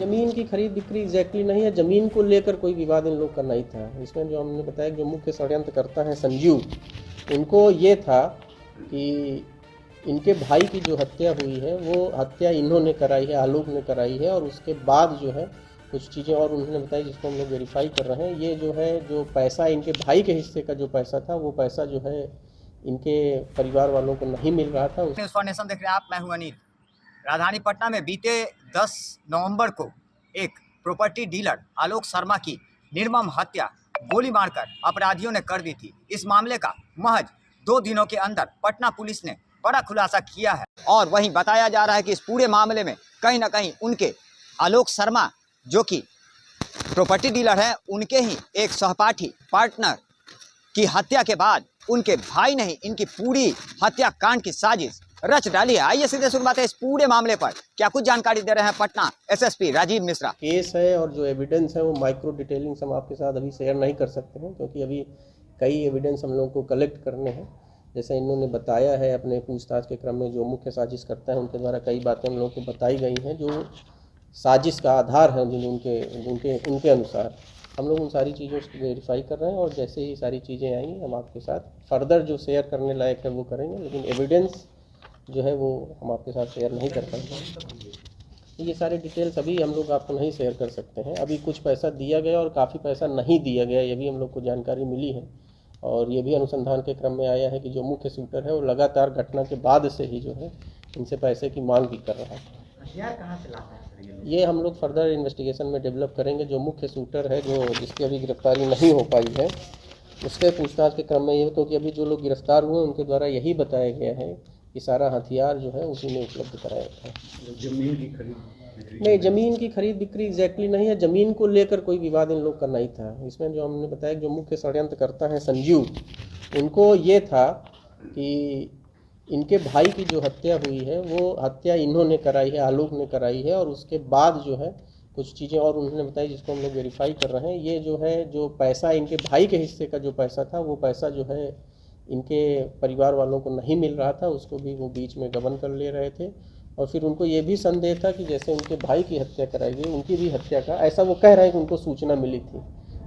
ज़मीन की खरीद बिक्री एग्जैक्टली नहीं है, ज़मीन को लेकर कोई विवाद इन लोग का नहीं था। इसमें जो हमने बताया जो मुख्य षड्यंत्रकर्ता हैं संजीव, उनको ये था कि इनके भाई की जो हत्या हुई है वो हत्या इन्होंने कराई है, आलोक ने कराई है, और उसके बाद जो है कुछ चीज़ें और उन्होंने बताई जिसको हम लोग वेरीफाई कर रहे हैं। ये जो है जो पैसा इनके भाई के हिस्से का जो पैसा था वो पैसा जो है इनके परिवार वालों को नहीं मिल रहा था। न्यूज़ फॉर नेशन देख रहे हैं आप, मैं हूं अनिल। राजधानी पटना में बीते 10 नवंबर को एक प्रॉपर्टी डीलर आलोक शर्मा की निर्मम हत्या गोली मारकर अपराधियों ने कर दी थी। इस मामले का महज 2 दिनों के अंदर पटना पुलिस ने बड़ा खुलासा किया है और वहीं बताया जा रहा है कि इस पूरे मामले में कहीं ना कहीं उनके आलोक शर्मा जो कि प्रॉपर्टी डीलर है, उनके ही एक सहपाठी पार्टनर की हत्या के बाद उनके भाई ने ही इनकी पूरी हत्याकांड की साजिश रच डाली है। आइए सीधे शुरू बात है इस पूरे मामले पर क्या कुछ जानकारी दे रहे हैं पटना एसएसपी राजीव मिश्रा। केस है और जो एविडेंस है वो माइक्रो डिटेलिंग हम आपके साथ अभी शेयर नहीं कर सकते हैं, क्योंकि अभी कई एविडेंस हम लोगों को कलेक्ट करने हैं। जैसे इन्होंने बताया है अपने पूछताछ के क्रम में, जो मुख्य साजिश करता है उनके द्वारा कई बातें हम लोगों को बताई गई हैं जो साजिश का आधार है। उनके अनुसार हम लोग उन सारी चीज़ों को वेरीफाई कर रहे हैं, और जैसे ही सारी चीज़ें आएंगी हम आपके साथ फर्दर जो शेयर करने लायक है वो करेंगे, लेकिन एविडेंस जो है वो हम आपके साथ शेयर नहीं कर पाएंगे। ये सारे डिटेल्स अभी हम लोग आपको नहीं शेयर कर सकते हैं। अभी कुछ पैसा दिया गया और काफ़ी पैसा नहीं दिया गया, ये भी हम लोग को जानकारी मिली है, और ये भी अनुसंधान के क्रम में आया है कि जो मुख्य शूटर है वो लगातार घटना के बाद से ही जो है इनसे पैसे की मांग भी कर रहा है। हथियार कहाँ से लाता है ये हम लोग फर्दर इन्वेस्टिगेशन में डेवलप करेंगे। जो मुख्य शूटर है, जो जिसकी अभी गिरफ्तारी नहीं हो पाई है, उसके पूछताछ के क्रम में ये, क्योंकि अभी जो लोग गिरफ्तार हुए उनके द्वारा यही बताया गया है कि सारा हथियार जो है उसी ने उपलब्ध कराया था। जमीन की खरीद नहीं, ज़मीन की खरीद बिक्री एग्जैक्टली नहीं है, ज़मीन को लेकर कोई विवाद इन लोग का नहीं था। इसमें जो हमने बताया जो मुख्य षड्यंत्रकर्ता हैं संजीव, उनको ये था कि इनके भाई की जो हत्या हुई है वो हत्या इन्होंने कराई है, आलोक ने कराई है, और उसके बाद जो है कुछ चीज़ें और उन्होंने बताई जिसको हम लोग वेरीफाई कर रहे हैं। ये जो है जो पैसा इनके भाई के हिस्से का जो पैसा था वो पैसा जो है इनके परिवार वालों को नहीं मिल रहा था, उसको भी वो बीच में गबन कर ले रहे थे। और फिर उनको ये भी संदेह था कि जैसे उनके भाई की हत्या कराई गई, उनकी भी हत्या का, ऐसा वो कह रहे हैं कि उनको सूचना मिली थी।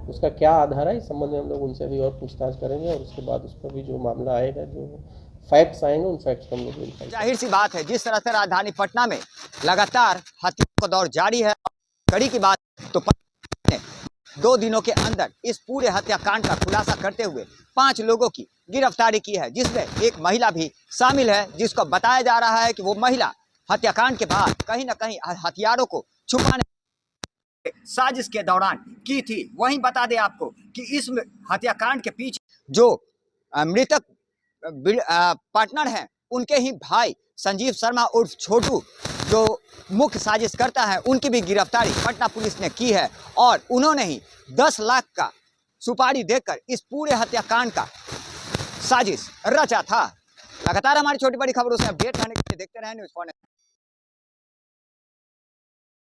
उसका क्या आधार है इस संबंध में हम लोग उनसे भी और पूछताछ करेंगे, और उसके बाद उस पर भी जो मामला आएगा, जो फैक्ट्स आएंगे उन फैक्ट्स को हम लोग वेरीफाई। जाहिर सी बात है जिस तरह से राजधानी पटना में लगातार हत्याओं का दौर जारी है, कड़ी की बात तो 2 दिनों के अंदर इस पूरे हत्याकांड का खुलासा करते हुए 5 लोगों की गिरफ्तारी की है, जिसमें एक महिला भी शामिल है, जिसको बताया जा रहा है कि वो महिला हत्याकांड के बाद कहीं ना कहीं हथियारों को छुपाने साजिश के दौरान की थी। वहीं बता दें आपको कि इस हत्याकांड के पीछे जो मृतक पार्टनर हैं, उनके ही भाई संजीव शर्मा उर्फ छोटू जो मुख्य साजिश करता है, उनकी भी गिरफ्तारी पटना पुलिस ने की है, और उन्होंने ही 10 लाख का सुपारी देकर इस पूरे हत्याकांड का साजिश रचा था। लगातार हमारी छोटी बड़ी खबरों से अपडेट रहने के लिए देखते रहें न्यूज़ फॉर नेशन।